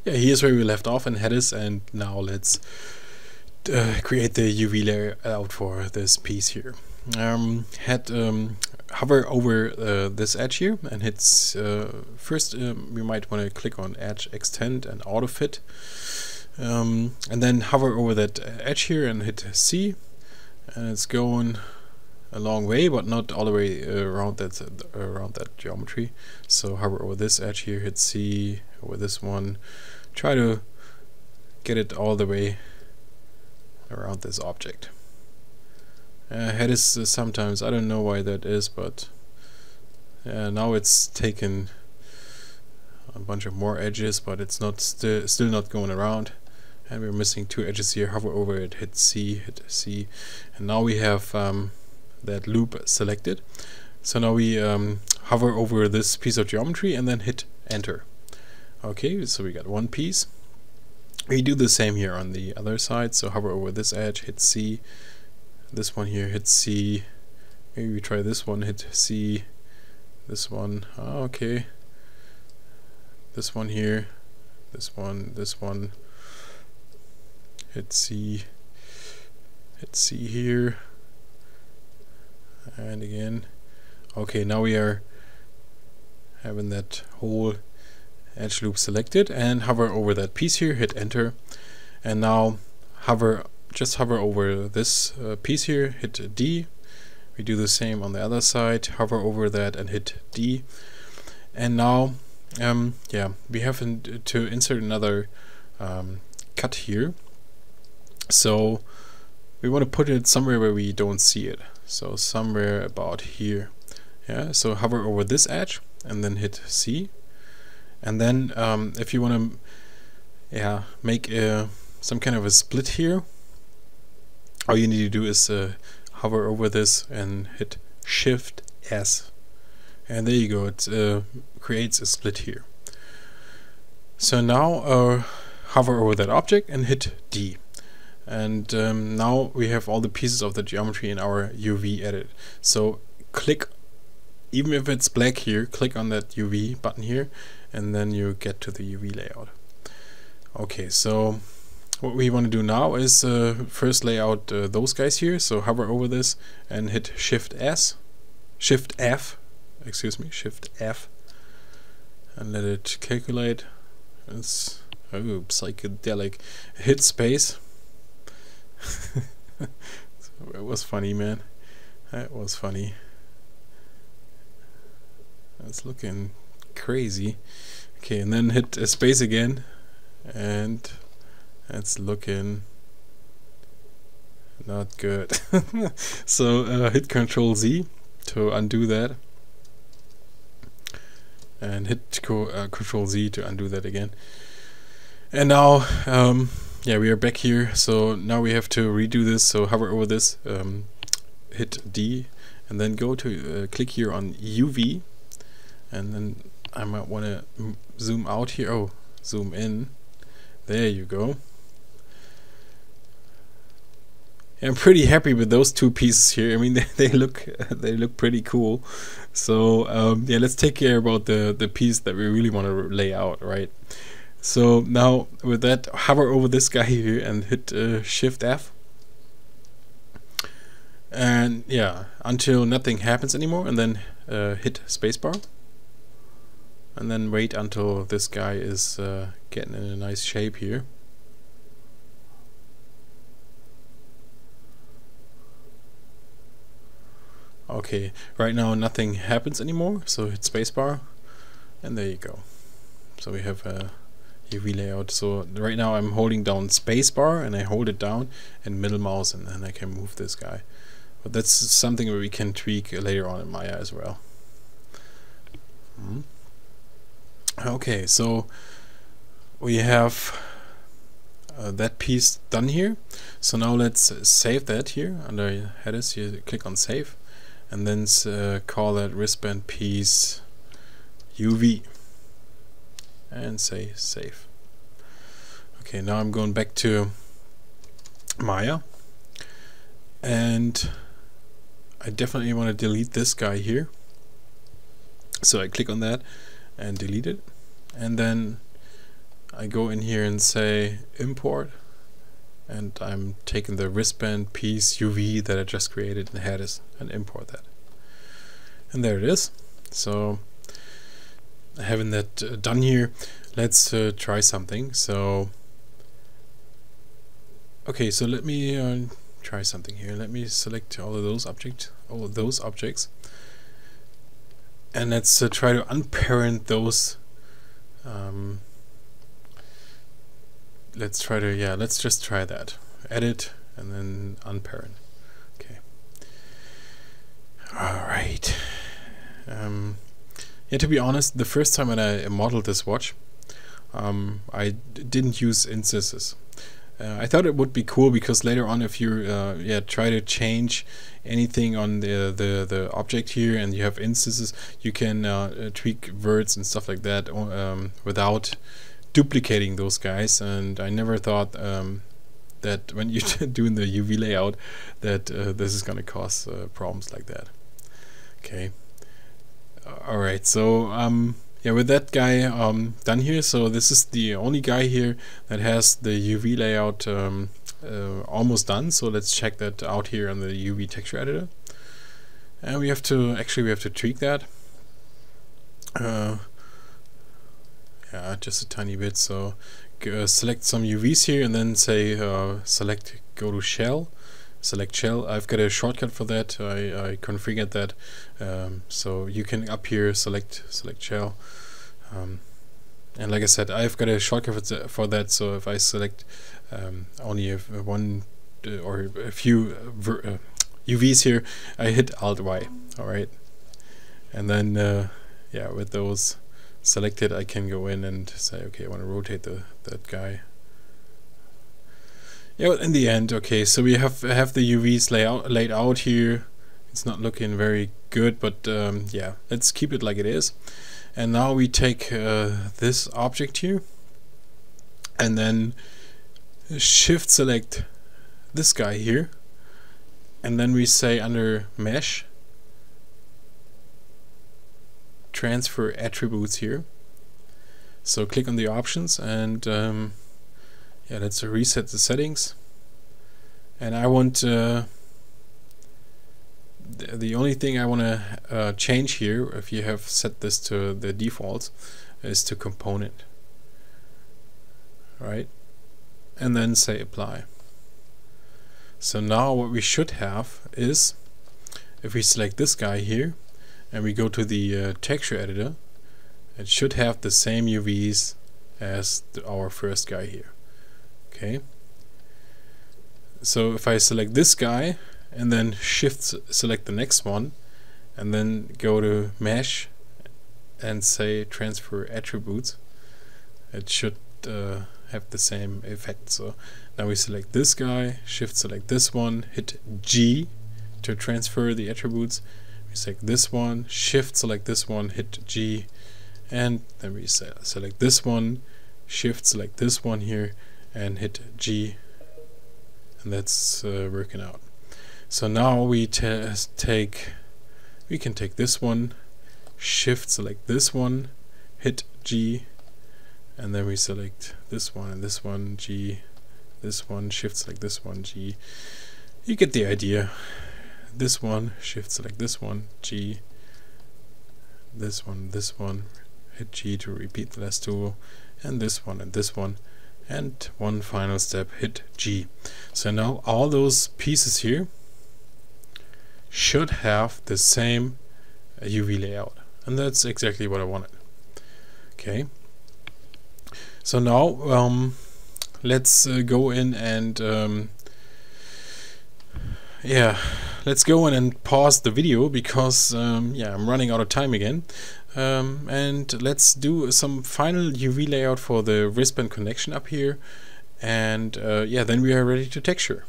yeah, here's where we left off in Headus, and now let's create the UV layout for this piece here. Hover over this edge here and hit first we might want to click on edge extend and auto fit, and then hover over that edge here and hit C, and it's going a long way but not all the way around that geometry. So hover over this edge here, hit C over this one, try to get it all the way around this object. Head is sometimes, I don't know why that is, but now it's taken a bunch of more edges, but it's not still not going around, and we're missing two edges here. Hover over it, hit C, and now we have that loop selected. So now we hover over this piece of geometry and then hit enter. Okay, so we got one piece. We do the same here on the other side, so hover over this edge, hit C, this one here, hit C, maybe we try this one, hit C, this one, okay, this one here, this one, hit C here, and again. Okay, now we are having that whole edge loop selected, and hover over that piece here, hit enter, and now just hover over this piece here, hit D. We do the same on the other side, hover over that and hit D, and now yeah, we have to insert another cut here, so we want to put it somewhere where we don't see it, so somewhere about here. Yeah, so hover over this edge and then hit C. And then if you want to make some kind of a split here, all you need to do is hover over this and hit Shift S, and there you go, it creates a split here. So now hover over that object and hit D, and now we have all the pieces of the geometry in our UV edit. So click, even if it's black here, click on that UV button here, and then you get to the UV layout. Okay, so what we want to do now is first lay out those guys here. So hover over this and hit Shift F, and let it calculate. It's psychedelic. Hit space. It was funny, man. That was funny. That's looking crazy. Okay, and then hit space again, and that's looking not good. So hit Control Z to undo that, and hit Control Z to undo that again. And now yeah, we are back here, so now we have to redo this. So hover over this, hit D, and then go to click here on UV, and then I might want to zoom out here. Oh, zoom in. There you go. I'm pretty happy with those two pieces here. I mean, they look pretty cool. So yeah, let's take care about the piece that we really want to lay out, right? So now with that, hover over this guy here and hit Shift F, and yeah, until nothing happens anymore, and then hit spacebar, and then wait until this guy is getting in a nice shape here. Okay, right now nothing happens anymore, so hit spacebar, and there you go. So we have a UV layout. So right now I'm holding down spacebar, and I hold it down and middle mouse, and then I can move this guy. But that's something that we can tweak later on in Maya as well. Okay, so we have that piece done here. So now let's save that here under Headus. You click on save, and then call that wristband piece UV, and say save. Okay, now I'm going back to Maya, and I definitely want to delete this guy here. So I click on that and delete it, and then I go in here and say import, and I'm taking the wristband piece UV that I just created in Headus and import that. And there it is. So having that done here, let's try something. So okay, so let me try something here. Let me select all of those objects, and let's try to unparent those. Let's just try that. Edit and then unparent. Okay. All right. Yeah, to be honest, the first time when I modeled this watch, I didn't use instances. I thought it would be cool because later on, if you try to change anything on the object here and you have instances, you can tweak words and stuff like that without duplicating those guys. And I never thought that when you're doing the UV layout that this is gonna cause problems like that. Okay. All right. So yeah, with that guy done here, so this is the only guy here that has the UV layout almost done. So let's check that out here on the UV texture editor, and we have to tweak that. Yeah, just a tiny bit. So select some UVs here and then say select, go to shell, select shell. I've got a shortcut for that. I configured that, so you can up here select shell, and like I said, I've got a shortcut for that. So if I select only one or a few UVs here, I hit Alt Y. All right, and then yeah, with those selected, I can go in and say, okay, I want to rotate that guy. Yeah, well, in the end, okay, so we have the UVs laid out here. It's not looking very good, but yeah, let's keep it like it is. And now we take this object here and then shift select this guy here, and then we say under mesh, transfer attributes here. So click on the options and yeah, let's reset the settings. And I want the only thing I want to change here, if you have set this to the defaults, is to component. Right, and then say apply. So now what we should have is, if we select this guy here and we go to the texture editor, it should have the same UVs as our first guy here. Okay, so if I select this guy and then shift select the next one and then go to mesh and say transfer attributes, it should have the same effect. So now we select this guy, shift select this one, hit G to transfer the attributes. We select this one, shift select this one, hit G, and then we select this one, shift select this one here and hit G, and that's working out. So now we can take this one, shift select this one, hit G, and then we select this one and this one, G, this one, shift select this one, G. You get the idea. This one, shift select this one, G, this one, hit G to repeat the last two, and this one, and one final step, hit G. So now all those pieces here should have the same UV layout, and that's exactly what I wanted. Okay, so now let's go in and yeah, let's go in and pause the video because yeah, I'm running out of time again, and let's do some final UV layout for the wristband connection up here, and yeah, then we are ready to texture.